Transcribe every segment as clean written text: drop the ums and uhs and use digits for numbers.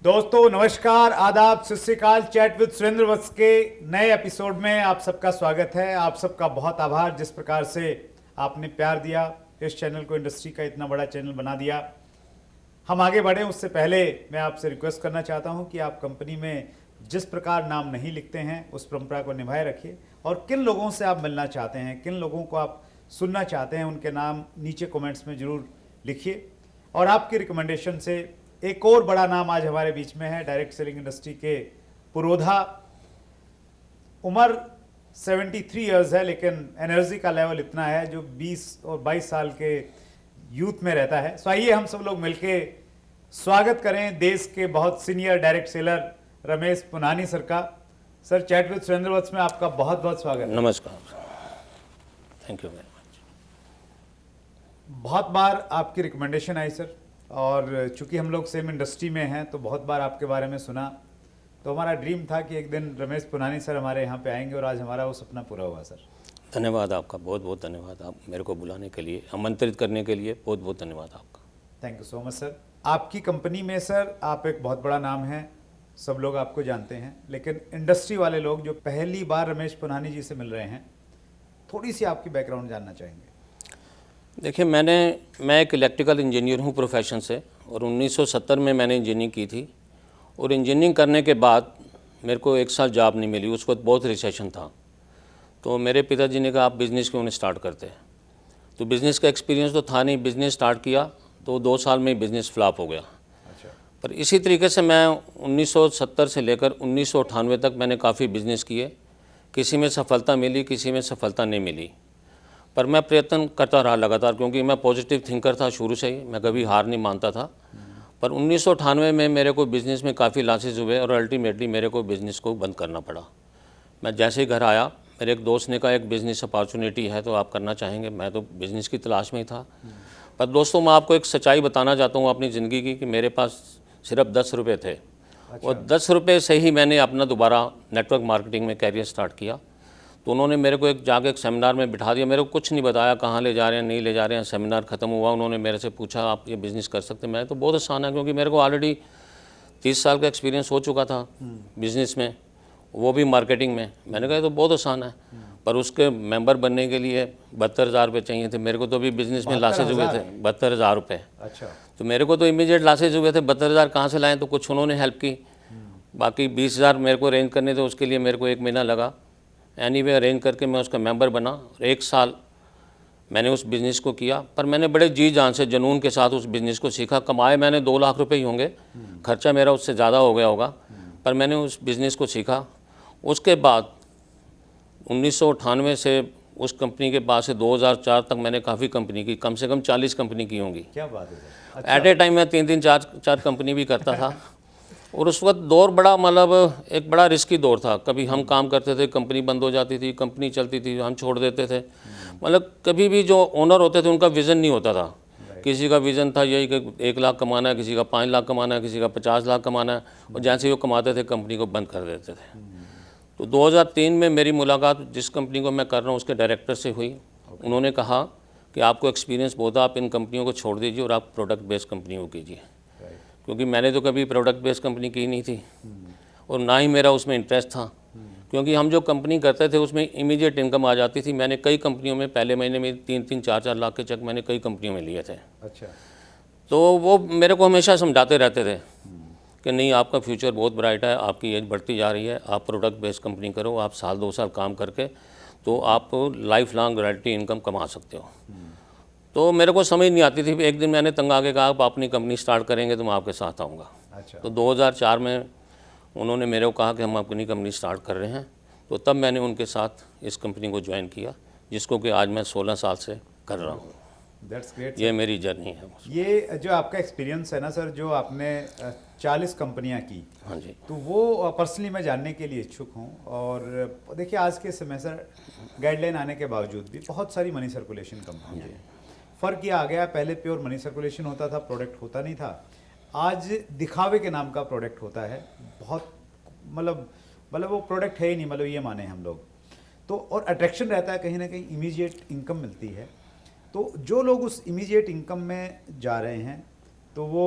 दोस्तों नमस्कार, आदाब, सत श्री अकाल। चैट विद सुरेंद्र वत्स के नए एपिसोड में आप सबका स्वागत है। आप सबका बहुत आभार जिस प्रकार से आपने प्यार दिया, इस चैनल को इंडस्ट्री का इतना बड़ा चैनल बना दिया। हम आगे बढ़ें उससे पहले मैं आपसे रिक्वेस्ट करना चाहता हूं कि आप कंपनी में जिस प्रकार नाम नहीं लिखते हैं उस परंपरा को निभाए रखिए, और किन लोगों से आप मिलना चाहते हैं, किन लोगों को आप सुनना चाहते हैं, उनके नाम नीचे कमेंट्स में ज़रूर लिखिए। और आपकी रिकमेंडेशन से एक और बड़ा नाम आज हमारे बीच में है, डायरेक्ट सेलिंग इंडस्ट्री के पुरोधा। उम्र 73 इयर्स है, लेकिन एनर्जी का लेवल इतना है जो 20 और 22 साल के यूथ में रहता है। सो आइए हम सब लोग मिलके स्वागत करें देश के बहुत senior direct seller Ramesh Ponnani sir का। सर, चैट विद सुरेंद्र वत्स में आपका बहुत बहुत स्वागत है। नमस्कार, थैंक यू वेरी मच। बहुत बार आपकी रिकमेंडेशन आई सर, और चूंकि हम लोग सेम इंडस्ट्री में हैं तो बहुत बार आपके बारे में सुना, तो हमारा ड्रीम था कि एक दिन रमेश पुनानी सर हमारे यहाँ पे आएंगे, और आज हमारा वो सपना पूरा हुआ सर। धन्यवाद आपका, बहुत बहुत धन्यवाद। आप मेरे को बुलाने के लिए, आमंत्रित करने के लिए बहुत बहुत धन्यवाद आपका। Thank you so much sir. आपकी कंपनी में सर आप एक बहुत बड़ा नाम है, सब लोग आपको जानते हैं, लेकिन इंडस्ट्री वाले लोग जो पहली बार रमेश पुनानी जी से मिल रहे हैं, थोड़ी सी आपकी बैकग्राउंड जानना चाहेंगे। देखिए, मैं एक इलेक्ट्रिकल इंजीनियर हूँ प्रोफेशन से, और 1970 में मैंने इंजीनियरिंग की थी। और इंजीनियरिंग करने के बाद मेरे को एक साल जॉब नहीं मिली, उस वक्त बहुत रिसेशन था। तो मेरे पिताजी ने कहा आप बिज़नेस क्यों नहीं स्टार्ट करते। तो बिज़नेस का एक्सपीरियंस तो था नहीं, बिज़नेस स्टार्ट किया तो 2 साल में बिज़नेस फ्लॉप हो गया। अच्छा। पर इसी तरीके से मैं 1970 से लेकर 1998 तक मैंने काफ़ी बिज़नेस किए। किसी में सफलता मिली, किसी में सफलता नहीं मिली, पर मैं प्रयत्न करता रहा लगातार, क्योंकि मैं पॉजिटिव थिंकर था शुरू से ही, मैं कभी हार नहीं मानता था। पर 1998 में मेरे को बिज़नेस में काफ़ी लॉसेज हुए, और अल्टीमेटली मेरे को बिज़नेस को बंद करना पड़ा। मैं जैसे ही घर आया, मेरे एक दोस्त ने कहा एक बिज़नेस अपॉर्चुनिटी है तो आप करना चाहेंगे। मैं तो बिज़नेस की तलाश में ही था। पर दोस्तों, मैं आपको एक सच्चाई बताना चाहता हूँ अपनी ज़िंदगी की, कि मेरे पास सिर्फ 10 रुपये थे। अच्छा। और 10 रुपये से ही मैंने अपना दोबारा नेटवर्क मार्केटिंग में कैरियर स्टार्ट किया। तो उन्होंने मेरे को जाके एक सेमिनार में बिठा दिया, मेरे को कुछ नहीं बताया कहाँ ले जा रहे हैं, नहीं ले जा रहे हैं। सेमिनार ख़त्म हुआ, उन्होंने मेरे से पूछा आप ये बिज़नेस कर सकते हैं। मैं तो बहुत आसान है, क्योंकि मेरे को ऑलरेडी 30 साल का एक्सपीरियंस हो चुका था बिज़नेस में, वो भी मार्केटिंग में। मैंने कहा तो बहुत आसान है। पर उसके मेंबर बनने के लिए 72,000 रुपये चाहिए थे। मेरे को तो अभी बिज़नेस में लॉसेज हुए थे 72,000 रुपये। अच्छा। तो मेरे को तो इमीडिएट लॉसेज हुए थे। 72,000 कहाँ से लाएँ, तो कुछ उन्होंने हेल्प की। बाकी 20,000 मेरे को अरेंज करने थे, उसके लिए मेरे को 1 महीना लगा। एनीवे अरेंज करके मैं उसका मेंबर बना, और 1 साल मैंने उस बिज़नेस को किया। पर मैंने बड़े जी जान से, जुनून के साथ उस बिज़नेस को सीखा। कमाए मैंने 2 लाख रुपए ही होंगे, खर्चा मेरा उससे ज़्यादा हो गया होगा, पर मैंने उस बिज़नेस को सीखा। उसके बाद 1998 से उस कंपनी के बाद से 2004 तक मैंने काफ़ी कंपनी की, कम से कम 40 कंपनी की होंगी। क्या बात है सर। अच्छा। एट ए टाइम मैं 3-3, 4-4 कंपनी भी करता था। और उस वक्त दौर बड़ा, मतलब एक बड़ा रिस्की दौर था। कभी हम काम करते थे, कंपनी बंद हो जाती थी, कंपनी चलती थी, हम छोड़ देते थे। मतलब कभी भी जो ओनर होते थे उनका विज़न नहीं होता था। किसी का विज़न था यही कि 1 लाख कमाना है, किसी का 5 लाख कमाना है, किसी का 50 लाख कमाना है, और जैसे ही वो कमाते थे कंपनी को बंद कर देते थे। तो 2003 में मेरी मुलाकात जिस कंपनी को मैं कर रहा हूँ उसके डायरेक्टर से हुई। उन्होंने कहा कि आपको एक्सपीरियंस बहुत है, आप इन कंपनियों को छोड़ दीजिए और आप प्रोडक्ट बेस्ड कंपनियों को कीजिए। क्योंकि मैंने तो कभी प्रोडक्ट बेस्ड कंपनी की नहीं थी, और ना ही मेरा उसमें इंटरेस्ट था। क्योंकि हम जो कंपनी करते थे उसमें इमीडिएट इनकम आ जाती थी। मैंने कई कंपनियों में पहले महीने में 3-3, 4-4 लाख के चेक मैंने कई कंपनियों में लिए थे। अच्छा। तो वो मेरे को हमेशा समझाते रहते थे कि नहीं, आपका फ्यूचर बहुत ब्राइट है, आपकी एज बढ़ती जा रही है, आप प्रोडक्ट बेस्ड कंपनी करो, आप 1-2 साल काम करके तो आप लाइफ लॉन्ग रॉयल्टी इनकम कमा सकते हो। तो मेरे को समझ नहीं आती थी। एक दिन मैंने तंग आके कहा आप अपनी कंपनी स्टार्ट करेंगे तो मैं आपके साथ आऊँगा। अच्छा। तो 2004 में उन्होंने मेरे को कहा कि हम अपनी कंपनी स्टार्ट कर रहे हैं। तो तब मैंने उनके साथ इस कंपनी को ज्वाइन किया, जिसको कि आज मैं 16 साल से कर रहा हूँ। That's great. ये मेरी जर्नी है। ये जो आपका एक्सपीरियंस है ना सर, जो आपने 40 कंपनियां की, हाँ जी। तो वो पर्सनली मैं जानने के लिए इच्छुक हूँ। और देखिए आज के समय सर गाइडलाइन आने के बावजूद भी बहुत सारी मनी सर्कुलेशन कंपनियां हैं। फ़र्क ये आ गया, पहले प्योर मनी सर्कुलेशन होता था, प्रोडक्ट होता नहीं था। आज दिखावे के नाम का प्रोडक्ट होता है। बहुत मतलब वो प्रोडक्ट है ही नहीं, मतलब ये माने हम लोग तो। और अट्रैक्शन रहता है कहीं ना कहीं, इमीडिएट इनकम मिलती है। तो जो लोग उस इमीडिएट इनकम में जा रहे हैं तो वो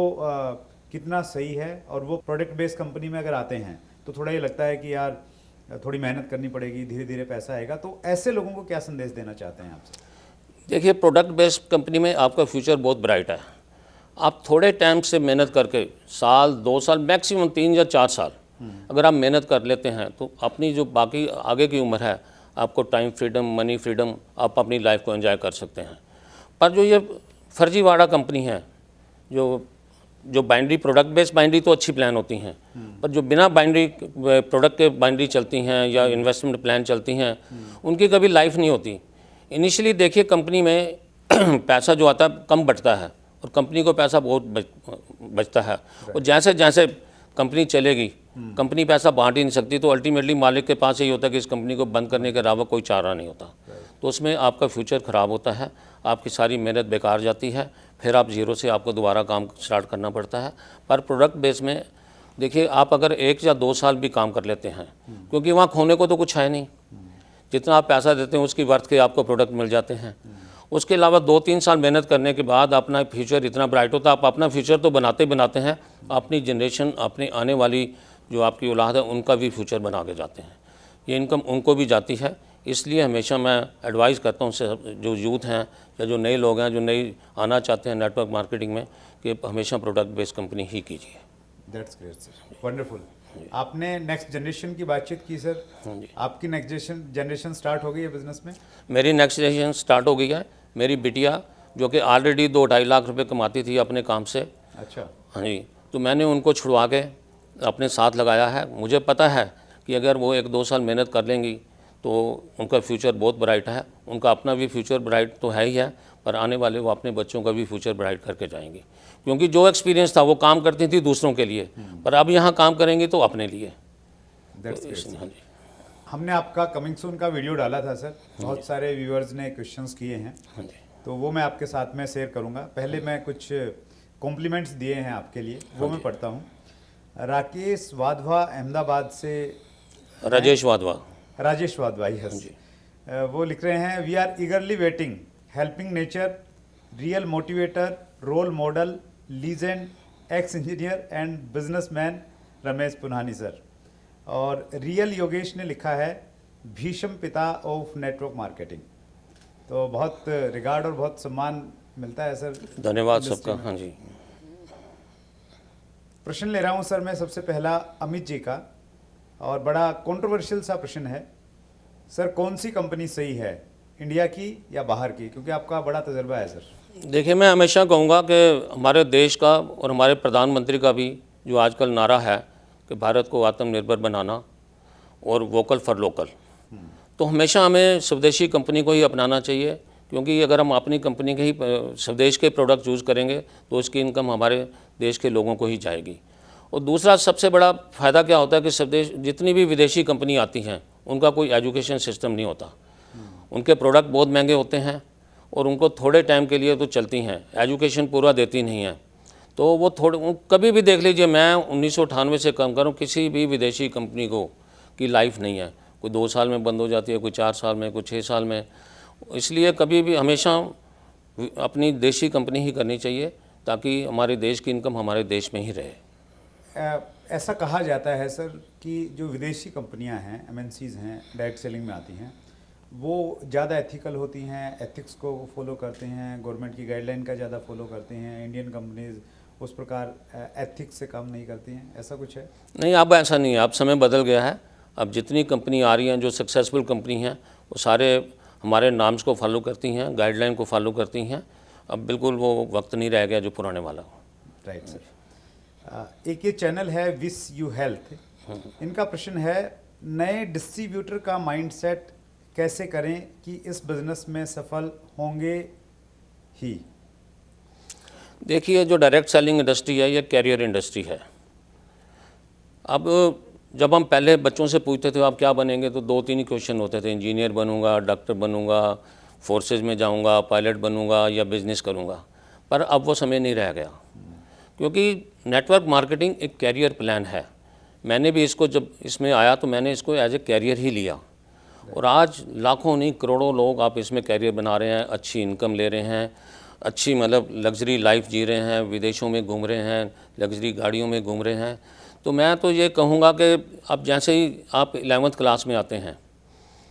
कितना सही है। और वो प्रोडक्ट बेस्ड कंपनी में अगर आते हैं तो थोड़ा ये लगता है कि यार थोड़ी मेहनत करनी पड़ेगी, धीरे धीरे पैसा आएगा। तो ऐसे लोगों को क्या संदेश देना चाहते हैं आपसे? देखिए, प्रोडक्ट बेस्ड कंपनी में आपका फ्यूचर बहुत ब्राइट है। आप थोड़े टाइम से मेहनत करके, साल 2 साल मैक्सिमम 3 या 4 साल अगर आप मेहनत कर लेते हैं तो अपनी जो बाकी आगे की उम्र है, आपको टाइम फ्रीडम, मनी फ्रीडम, आप अपनी लाइफ को एंजॉय कर सकते हैं। पर जो ये फर्जीवाड़ा कंपनी है, जो बाइनरी प्रोडक्ट बेस्ड बाइनरी तो अच्छी प्लान होती हैं, पर जो बिना बाइनरी प्रोडक्ट के बाइनरी चलती हैं या इन्वेस्टमेंट प्लान चलती हैं, उनकी कभी लाइफ नहीं होती। इनिशियली देखिए, कंपनी में पैसा जो आता है कम बचता है और कंपनी को पैसा बहुत बचता है। और जैसे जैसे कंपनी चलेगी, कंपनी पैसा बांट ही नहीं सकती, तो अल्टीमेटली मालिक के पास यही होता है कि इस कंपनी को बंद करने के अलावा कोई चारा नहीं होता। तो उसमें आपका फ्यूचर ख़राब होता है, आपकी सारी मेहनत बेकार जाती है, फिर आप ज़ीरो से आपको दोबारा काम स्टार्ट करना पड़ता है। पर प्रोडक्ट बेस में देखिए, आप अगर 1 या 2 साल भी काम कर लेते हैं, क्योंकि वहाँ खोने को तो कुछ है नहीं, जितना आप पैसा देते हैं उसकी वर्थ के आपको प्रोडक्ट मिल जाते हैं। उसके अलावा 2-3 साल मेहनत करने के बाद अपना फ्यूचर इतना ब्राइट होता है। आप अपना फ्यूचर तो बनाते हैं, अपनी जनरेशन, अपनी आने वाली जो आपकी औलाद है उनका भी फ्यूचर बना के जाते हैं। ये इनकम उनको भी जाती है। इसलिए हमेशा मैं एडवाइस करता हूँ जो यूथ हैं या जो नए लोग हैं, जो नई आना चाहते हैं नेटवर्क मार्केटिंग में, कि हमेशा प्रोडक्ट बेस्ड कंपनी ही कीजिए। That's great sir, wonderful. आपने नेक्स्ट जनरेशन की बातचीत की सर। आपकी नेक्स्ट जनरेशन स्टार्ट हो गई है बिजनेस में? मेरी नेक्स्ट जनरेशन स्टार्ट हो गई है। मेरी बिटिया जो कि ऑलरेडी 2-2.5 लाख रुपए कमाती थी अपने काम से, अच्छा, हाँ जी, तो मैंने उनको छुड़वा के अपने साथ लगाया है। मुझे पता है कि अगर वो 1-2 साल मेहनत कर लेंगी तो उनका फ्यूचर बहुत ब्राइट है। उनका अपना भी फ्यूचर ब्राइट तो है ही है, पर आने वाले वो अपने बच्चों का भी फ्यूचर ब्राइट करके जाएंगी। क्योंकि जो एक्सपीरियंस था वो काम करती थी दूसरों के लिए, पर अब यहाँ काम करेंगी तो अपने लिए। हाँ जी। हमने आपका कमिंग सून का वीडियो डाला था सर, बहुत सारे व्यूअर्स ने क्वेश्चंस किए हैं, हाँ जी, तो वो मैं आपके साथ में शेयर करूंगा। पहले मैं कुछ कॉम्प्लीमेंट्स दिए हैं आपके लिए, वो मैं पढ़ता हूँ। राकेश वाधवा अहमदाबाद से, राजेश वाधवा, राजेश वाधवा, यस, वो लिख रहे हैं, we are eagerly waiting, helping nature, real motivator, role model, legend, ex engineer and businessman Ramesh Punhani sir. और रियल योगेश ने लिखा है, भीष्म पिता ऑफ नेटवर्क मार्केटिंग। तो बहुत रिगार्ड और बहुत सम्मान मिलता है सर। धन्यवाद सबका। हाँ जी, प्रश्न ले रहा हूँ सर मैं सबसे पहला अमित जी का, और बड़ा कंट्रोवर्शियल सा प्रश्न है सर, कौन सी कंपनी सही है, इंडिया की या बाहर की? क्योंकि आपका बड़ा तजर्बा है सर। देखिए, मैं हमेशा कहूँगा कि हमारे देश का और हमारे प्रधानमंत्री का भी जो आजकल नारा है कि भारत को आत्मनिर्भर बनाना और वोकल फॉर लोकल, तो हमेशा हमें स्वदेशी कंपनी को ही अपनाना चाहिए। क्योंकि अगर हम अपनी कंपनी के ही स्वदेश के प्रोडक्ट यूज़ करेंगे तो उसकी इनकम हमारे देश के लोगों को ही जाएगी। और दूसरा सबसे बड़ा फ़ायदा क्या होता है कि स्वदेश जितनी भी विदेशी कंपनी आती हैं उनका कोई एजुकेशन सिस्टम नहीं होता। उनके प्रोडक्ट बहुत महंगे होते हैं और उनको थोड़े टाइम के लिए तो चलती हैं, एजुकेशन पूरा देती नहीं है। तो वो कभी भी देख लीजिए, मैं 1998 से काम करूँ, किसी भी विदेशी कंपनी को की लाइफ नहीं है। कोई 2 साल में बंद हो जाती है, कोई 4 साल में, कोई 6 साल में। इसलिए कभी भी हमेशा अपनी देशी कंपनी ही करनी चाहिए ताकि हमारे देश की इनकम हमारे देश में ही रहे। ऐसा कहा जाता है सर कि जो विदेशी कंपनियां हैं, एमएनसीज हैं, डायरेक्ट सेलिंग में आती हैं, वो ज़्यादा एथिकल होती हैं, एथिक्स को फॉलो करते हैं, गवर्नमेंट की गाइडलाइन का ज़्यादा फॉलो करते हैं। इंडियन कंपनीज उस प्रकार एथिक्स से काम नहीं करती हैं, ऐसा कुछ है? नहीं, अब ऐसा नहीं है, अब समय बदल गया है। अब जितनी कंपनी आ रही हैं जो सक्सेसफुल कंपनी हैं वो सारे हमारे नाम्स को फॉलो करती हैं, गाइडलाइन को फॉलो करती हैं। अब बिल्कुल वो वक्त नहीं रह गया जो पुराने वाला हो। Right sir. एक ये चैनल है विश यू हेल्थ, इनका प्रश्न है, नए डिस्ट्रीब्यूटर का माइंडसेट कैसे करें कि इस बिज़नेस में सफल होंगे ही? देखिए, जो डायरेक्ट सेलिंग इंडस्ट्री है ये कैरियर इंडस्ट्री है। अब जब हम पहले बच्चों से पूछते थे आप क्या बनेंगे, तो 2-3 ही क्वेश्चन होते थे, इंजीनियर बनूंगा, डॉक्टर बनूंगा, फोर्सेज में जाऊंगा, पायलट बनूंगा या बिज़नेस करूंगा। पर अब वो समय नहीं रह गया, क्योंकि नेटवर्क मार्केटिंग एक कैरियर प्लान है। मैंने भी इसको जब इसमें आया तो मैंने इसको एज ए कैरियर ही लिया, और आज लाखों नहीं करोड़ों लोग आप इसमें कैरियर बना रहे हैं, अच्छी इनकम ले रहे हैं। अच्छी मतलब लग्जरी लाइफ जी रहे हैं, विदेशों में घूम रहे हैं, लग्जरी गाड़ियों में घूम रहे हैं। तो मैं तो ये कहूँगा कि अब जैसे ही आप 11th क्लास में आते हैं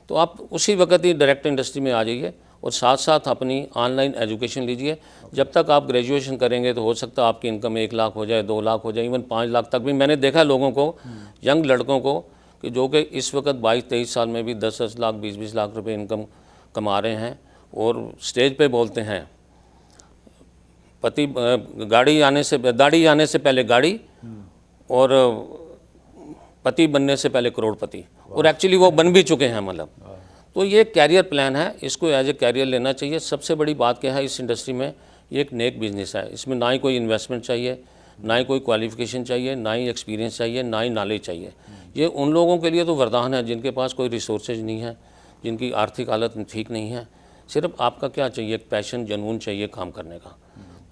तो आप उसी वक्त ही डायरेक्ट इंडस्ट्री में आ जाइए और साथ साथ अपनी ऑनलाइन एजुकेशन लीजिए। जब तक आप ग्रेजुएशन करेंगे तो हो सकता है आपकी इनकम 1 लाख हो जाए, 2 लाख हो जाए, इवन 5 लाख तक भी। मैंने देखा लोगों को, यंग लड़कों को, कि जो कि इस वक्त 22-23 साल में भी 10-10 लाख 20-20 लाख रुपए इनकम कमा रहे हैं और स्टेज पे बोलते हैं दाढ़ी आने से पहले गाड़ी और पति बनने से पहले करोड़पति, और एक्चुअली वो बन भी चुके हैं मतलब। तो ये कैरियर प्लान है, इसको एज ए कैरियर लेना चाहिए। सबसे बड़ी बात क्या है इस इंडस्ट्री में, ये एक नेक बिजनेस है। इसमें ना ही कोई इन्वेस्टमेंट चाहिए, ना ही कोई क्वालिफिकेशन चाहिए, ना ही एक्सपीरियंस चाहिए, ना ही नॉलेज चाहिए। ये उन लोगों के लिए तो वरदान है जिनके पास कोई रिसोर्सेज नहीं है, जिनकी आर्थिक हालत ठीक नहीं है। सिर्फ आपका क्या चाहिए, एक पैशन, जुनून चाहिए काम करने का।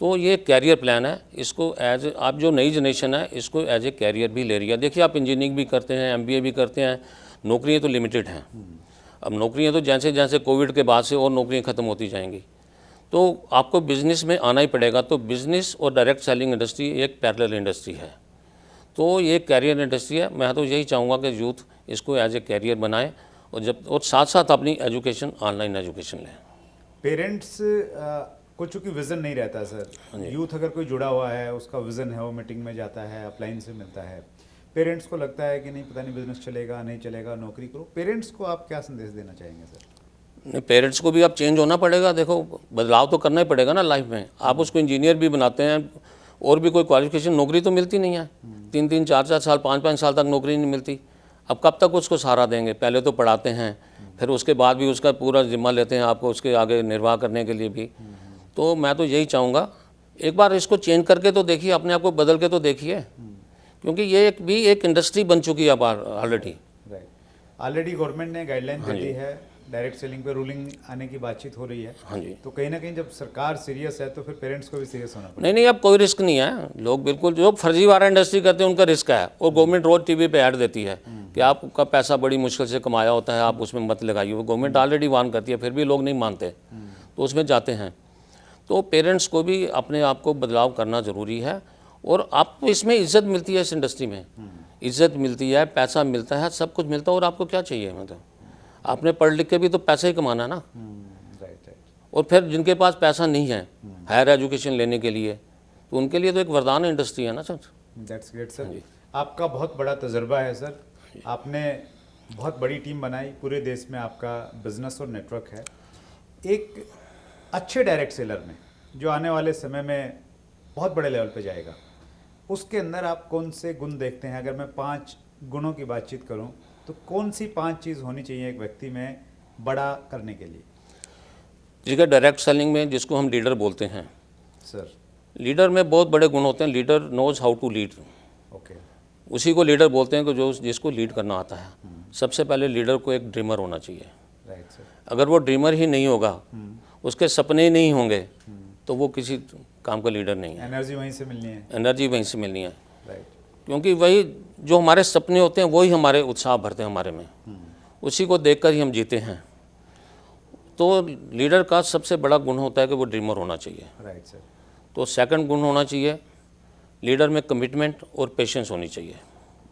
तो ये कैरियर प्लान है, इसको एज आप जो नई जनरेशन है इसको एज ए कैरियर भी ले रही है। देखिए आप इंजीनियरिंग भी करते हैं, MBA भी करते हैं, नौकरियाँ तो लिमिटेड हैं। अब नौकरियाँ तो जैसे जैसे कोविड के बाद से और नौकरियाँ ख़त्म होती जाएंगी, तो आपको बिज़नेस में आना ही पड़ेगा। तो बिज़नेस और डायरेक्ट सेलिंग इंडस्ट्री एक पैरेलल इंडस्ट्री है, तो ये कैरियर इंडस्ट्री है। मैं तो यही चाहूँगा कि यूथ इसको एज ए कैरियर बनाए और साथ साथ अपनी एजुकेशन, ऑनलाइन एजुकेशन लें। पेरेंट्स को चूँकि विज़न नहीं रहता सर, यूथ अगर कोई जुड़ा हुआ है, उसका विज़न है, वो मीटिंग में जाता है, अपलाइन से मिलता है, पेरेंट्स को लगता है कि नहीं पता नहीं बिजनेस चलेगा नहीं चलेगा, नौकरी करो। पेरेंट्स को आप क्या संदेश देना चाहेंगे सर? नहीं, पेरेंट्स को भी अब चेंज होना पड़ेगा। देखो बदलाव तो करना ही पड़ेगा ना लाइफ में। आप उसको इंजीनियर भी बनाते हैं और भी कोई क्वालिफिकेशन, नौकरी तो मिलती नहीं है। 3-3, 4-4 साल, 5-5 साल तक नौकरी नहीं मिलती। अब कब तक उसको सहारा देंगे? पहले तो पढ़ाते हैं, फिर उसके बाद भी उसका पूरा जिम्मा लेते हैं आपको उसके आगे निर्वाह करने के लिए भी। तो मैं तो यही चाहूँगा एक बार इसको चेंज करके तो देखिए, अपने आप को बदल के तो देखिए, क्योंकि ये एक इंडस्ट्री बन चुकी है अब ऑलरेडी। राइट, ऑलरेडी गवर्नमेंट ने गाइडलाइन दे दी है, डायरेक्ट सेलिंग पे रूलिंग आने की बातचीत हो रही है। हाँ जी। तो कहीं ना कहीं जब सरकार सीरियस है तो फिर पेरेंट्स को भी सीरियस होना पड़ेगा। नहीं, अब कोई रिस्क नहीं है। लोग बिल्कुल जो फर्जीवाड़ा इंडस्ट्री करते हैं उनका रिस्क है, और गवर्नमेंट रोज टीवी पे ऐड देती है कि आपका पैसा बड़ी मुश्किल से कमाया होता है, आप उसमें मत लगाइए। वो गवर्नमेंट ऑलरेडी वार्न करती है, फिर भी लोग नहीं मानते तो उसमें जाते हैं। तो पेरेंट्स को भी अपने आप को बदलाव करना ज़रूरी है, और आपको इसमें इज्जत मिलती है, इस इंडस्ट्री में इज्जत मिलती है, पैसा मिलता है, सब कुछ मिलता है। और आपको क्या चाहिए? मतलब आपने पढ़ लिख के भी तो पैसा ही कमाना है ना। राइट। और फिर जिनके पास पैसा नहीं है हायर एजुकेशन लेने के लिए, तो उनके लिए तो एक वरदान इंडस्ट्री है ना सर। That's great sir. आपका बहुत बड़ा तजर्बा है सर, आपने बहुत बड़ी टीम बनाई, पूरे देश में आपका बिजनेस और नेटवर्क है। एक अच्छे डायरेक्ट सेलर में जो आने वाले समय में बहुत बड़े लेवल पे जाएगा, उसके अंदर आप कौन से गुण देखते हैं? अगर मैं 5 गुणों की बातचीत करूं तो कौन सी 5 चीज़ होनी चाहिए एक व्यक्ति में बड़ा करने के लिए? जिसका डायरेक्ट सेलिंग में जिसको हम लीडर बोलते हैं सर, लीडर में बहुत बड़े गुण होते हैं। Leader knows how to lead, okay, उसी को लीडर बोलते हैं कि जो जिसको लीड करना आता है। सबसे पहले लीडर को एक ड्रीमर होना चाहिए। Right sir. अगर वो ड्रीमर ही नहीं होगा, उसके सपने ही नहीं होंगे, तो वो किसी काम का लीडर नहीं है। एनर्जी वहीं से मिलनी है। एनर्जी वहीं से मिलनी है, राइट। क्योंकि वही जो हमारे सपने होते हैं वही हमारे उत्साह भरते हैं हमारे में, उसी को देखकर ही हम जीते हैं। तो लीडर का सबसे बड़ा गुण होता है कि वो ड्रीमर होना चाहिए। Right sir. तो सेकंड गुण होना चाहिए लीडर में कमिटमेंट और पेशेंस होनी चाहिए।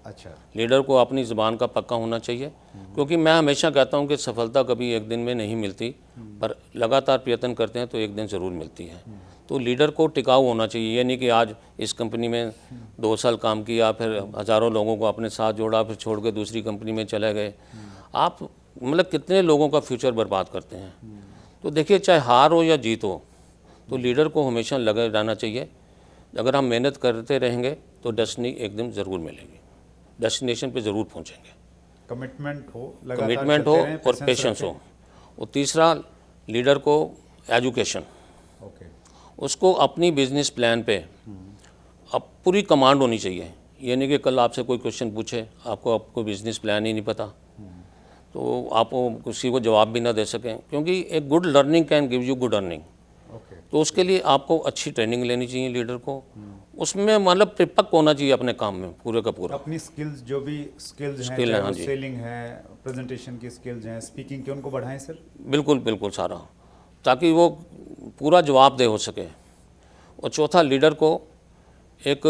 अच्छा। लीडर को अपनी ज़ुबान का पक्का होना चाहिए, क्योंकि मैं हमेशा कहता हूं कि सफलता कभी एक दिन में नहीं मिलती, पर लगातार प्रयत्न करते हैं तो एक दिन ज़रूर मिलती है। तो लीडर को टिकाऊ होना चाहिए। ये नहीं कि आज इस कंपनी में 2 साल काम किया, फिर हज़ारों लोगों को अपने साथ जोड़ा, फिर छोड़ के दूसरी कंपनी में चले गए। आप मतलब कितने लोगों का फ्यूचर बर्बाद करते हैं। तो देखिए, चाहे हार हो या जीत हो, तो लीडर को हमेशा लगे रहना चाहिए। अगर हम मेहनत करते रहेंगे तो डेस्टिनी एक दिन ज़रूर मिलेगी, डेस्टिनेशन पे ज़रूर पहुंचेंगे। कमिटमेंट हो और पेशेंस हो। और तीसरा, लीडर को एजुकेशन, ओके, उसको अपनी बिजनेस प्लान पे अब पूरी कमांड होनी चाहिए। ये नहीं कि कल आपसे कोई क्वेश्चन पूछे, आपको बिजनेस प्लान ही नहीं पता, तो आप किसी को जवाब भी ना दे सकें, क्योंकि एक good learning can give you good earning. तो उसके लिए आपको अच्छी ट्रेनिंग लेनी चाहिए लीडर को। उसमें मतलब परिपक्व होना चाहिए अपने काम में पूरे का पूरा। अपनी स्किल्स, जो भी स्किल्स हैं, स्किल है, हाँ जी, सेलिंग है, प्रेजेंटेशन की स्किल्स हैं, स्पीकिंग के, उनको बढ़ाएं सर। बिल्कुल बिल्कुल सारा। ताकि वो पूरा जवाबदेह हो सके। और चौथा, लीडर को एक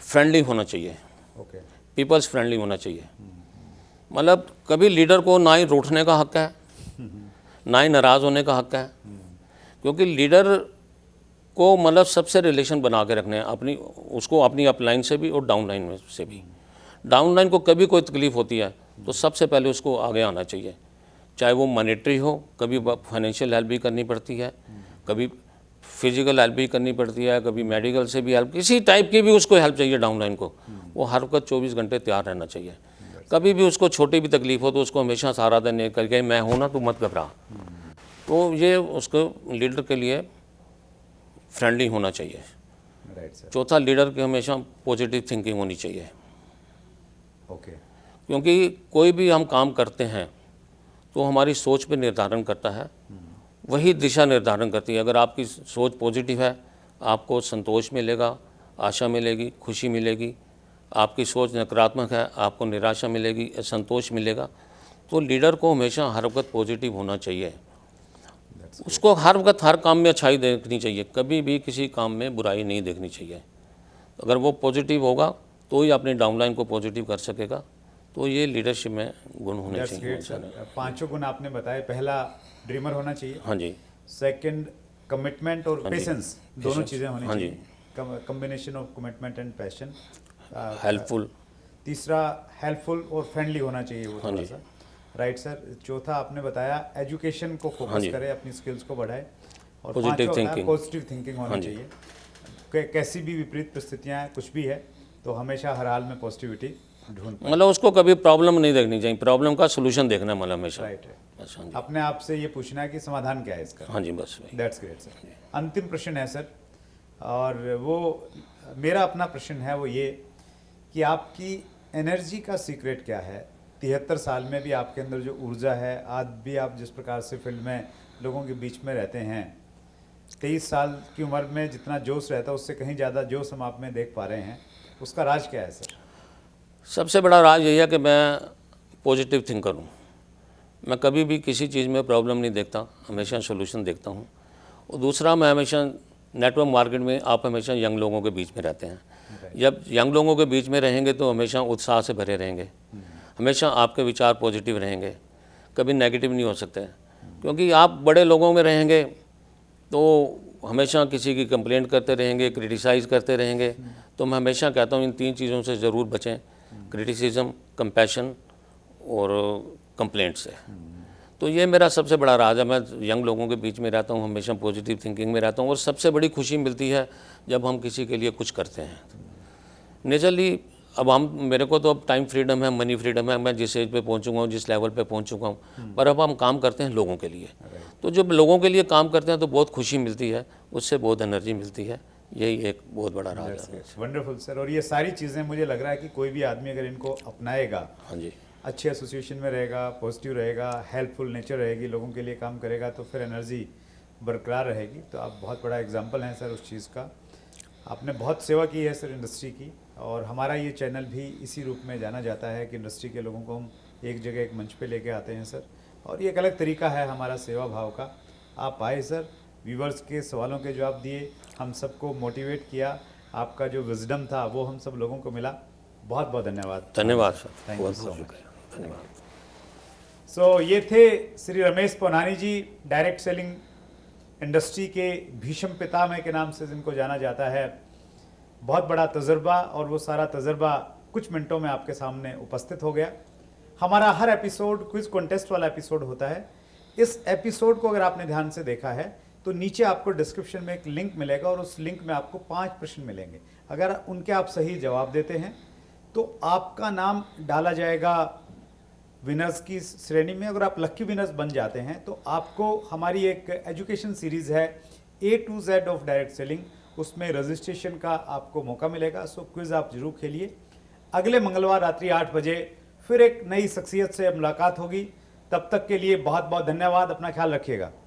फ्रेंडली होना चाहिए, ओके। पीपल्स फ्रेंडली होना चाहिए। मतलब कभी लीडर को ना ही रूठने का हक है, ना ही नाराज़ होने का हक है, क्योंकि लीडर को मतलब सबसे रिलेशन बना के रखने हैं, अपनी उसको अपनी अपलाइन से भी और डाउन लाइन में से भी। डाउन लाइन को कभी कोई तकलीफ़ होती है तो सबसे पहले उसको आगे आना चाहिए, चाहे वो मॉनेटरी हो, कभी फाइनेंशियल हेल्प भी करनी पड़ती है, कभी फिजिकल हेल्प भी करनी पड़ती है, कभी मेडिकल से भी हेल्प, किसी टाइप की भी उसको हेल्प चाहिए डाउन लाइन को, वो हर वक्त 24 घंटे तैयार रहना चाहिए। कभी भी उसको छोटी भी तकलीफ हो तो उसको हमेशा सहारा देने करके मैं हूँ ना, तू मत घबरा। तो ये उसको लीडर के लिए फ्रेंडली होना चाहिए। Right sir. चौथा, लीडर की हमेशा पॉजिटिव थिंकिंग होनी चाहिए, ओके। क्योंकि कोई भी हम काम करते हैं तो हमारी सोच पे निर्धारण करता है, वही दिशा निर्धारण करती है। अगर आपकी सोच पॉजिटिव है, आपको संतोष मिलेगा, आशा मिलेगी, खुशी मिलेगी। आपकी सोच नकारात्मक है, आपको निराशा मिलेगी, असंतोष मिलेगा। तो लीडर को हमेशा हर वक्त पॉजिटिव होना चाहिए, उसको हर वक्त हर काम में अच्छाई देखनी चाहिए, कभी भी किसी काम में बुराई नहीं देखनी चाहिए। अगर वो पॉजिटिव होगा तो ही अपनी डाउनलाइन को पॉजिटिव कर सकेगा। तो ये लीडरशिप में गुण होने दैट्स चाहिए। Great sir. पांचों गुण आपने बताए। पहला, ड्रीमर होना चाहिए। हाँ जी। सेकंड, कमिटमेंट और हाँ जी। पेशेंस, दोनों Patience, चीज़ें होनी हाँ जी। चाहिए, combination of commitment and passion. Helpful. तीसरा, हेल्पफुल और फ्रेंडली होना चाहिए वो हाँ थोड़ा जी। सा। Right sir. चौथा आपने बताया एजुकेशन को हाँ फोकस जी। करे, अपनी स्किल्स को बढ़ाए। और Positive पांचवा thinking। पॉजिटिव थिंकिंग हाँ होनी जी। चाहिए। कैसी भी विपरीत परिस्थितियाँ हैं, कुछ भी है, तो हमेशा हर हाल में पॉजिटिविटी ढूंढ। मतलब उसको कभी प्रॉब्लम नहीं देखनी चाहिए, प्रॉब्लम का सोल्यूशन देखना मतलब हमेशा। राइट है। बस हाँ जी। अपने आप से ये पूछना है कि समाधान क्या है इसका। हाँ जी, बस वही। That's great sir. अंतिम प्रश्न है सर, और वो मेरा अपना प्रश्न है, वो ये कि आपकी एनर्जी का सीक्रेट क्या है? 73 साल में भी आपके अंदर जो ऊर्जा है, आज भी आप जिस प्रकार से फील्ड में लोगों के बीच में रहते हैं, 23 साल की उम्र में जितना जोश रहता है उससे कहीं ज़्यादा जोश हम आप में देख पा रहे हैं, उसका राज क्या है सर? सबसे बड़ा राज यही है कि मैं पॉजिटिव थिंकर हूँ। मैं कभी भी किसी चीज़ में प्रॉब्लम नहीं देखता, हमेशा सोल्यूशन देखता हूँ। और दूसरा, मैं हमेशा नेटवर्क मार्केट में आप हमेशा यंग लोगों के बीच में रहते हैं। जब यंग लोगों के बीच में रहेंगे तो हमेशा उत्साह से भरे रहेंगे, हमेशा आपके विचार पॉजिटिव रहेंगे, कभी नेगेटिव नहीं हो सकते। क्योंकि आप बड़े लोगों में रहेंगे तो हमेशा किसी की कंप्लेंट करते रहेंगे, क्रिटिसाइज़ करते रहेंगे। तो मैं हमेशा कहता हूँ इन 3 चीज़ों से ज़रूर बचें, क्रिटिसिज्म, कंपैशन और कंप्लेंट से। तो ये मेरा सबसे बड़ा राज है। मैं यंग लोगों के बीच में रहता हूँ, हमेशा पॉजिटिव थिंकिंग में रहता हूँ, और सबसे बड़ी खुशी मिलती है जब हम किसी के लिए कुछ करते हैं। नेचुरली अब मेरे को तो अब टाइम फ्रीडम है, मनी फ्रीडम है, मैं जिस एज पे पहुँचूँगा हूँ, जिस लेवल पे पहुँचूँगा हूँ, पर अब हम काम करते हैं लोगों के लिए। तो जब लोगों के लिए काम करते हैं तो बहुत खुशी मिलती है, उससे बहुत एनर्जी मिलती है। यही एक बहुत बड़ा राज है। Wonderful sir. और ये सारी चीज़ें मुझे लग रहा है कि कोई भी आदमी अगर इनको अपनाएगा, हाँ जी, अच्छे एसोसिएशन में रहेगा, पॉजिटिव रहेगा, हेल्पफुल नेचर रहेगी, लोगों के लिए काम करेगा, तो फिर एनर्जी बरकरार रहेगी। तो आप बहुत बड़ा एग्जाम्पल हैं सर उस चीज़ का। आपने बहुत सेवा की है सर इंडस्ट्री की, और हमारा ये चैनल भी इसी रूप में जाना जाता है कि इंडस्ट्री के लोगों को हम एक जगह, एक मंच पे लेके आते हैं सर। और ये एक अलग तरीका है हमारा सेवा भाव का। आप आए सर, व्यूवर्स के सवालों के जवाब दिए, हम सबको मोटिवेट किया, आपका जो विजडम था वो हम सब लोगों को मिला। बहुत बहुत धन्यवाद। धन्यवाद सर, थैंक यू बहुत सो बहुत मच। शुक्रिया, धन्यवाद। सो ये थे श्री रमेश पोनानी जी, डायरेक्ट सेलिंग इंडस्ट्री के भीष्म पितामह के नाम से जिनको जाना जाता है। बहुत बड़ा तजुर्बा, और वो सारा तजुर्बा कुछ मिनटों में आपके सामने उपस्थित हो गया। हमारा हर एपिसोड क्विज कॉन्टेस्ट वाला एपिसोड होता है। इस एपिसोड को अगर आपने ध्यान से देखा है तो नीचे आपको डिस्क्रिप्शन में एक लिंक मिलेगा, और उस लिंक में आपको 5 प्रश्न मिलेंगे। अगर उनके आप सही जवाब देते हैं तो आपका नाम डाला जाएगा विनर्स की श्रेणी में। अगर आप लक्की विनर्स बन जाते हैं तो आपको हमारी एक एजुकेशन सीरीज़ है A to Z of direct selling, उसमें रजिस्ट्रेशन का आपको मौका मिलेगा। सो क्विज़ आप जरूर खेलिए। अगले मंगलवार रात्रि 8 बजे फिर एक नई शख्सियत से मुलाकात होगी। तब तक के लिए बहुत बहुत धन्यवाद। अपना ख्याल रखिएगा।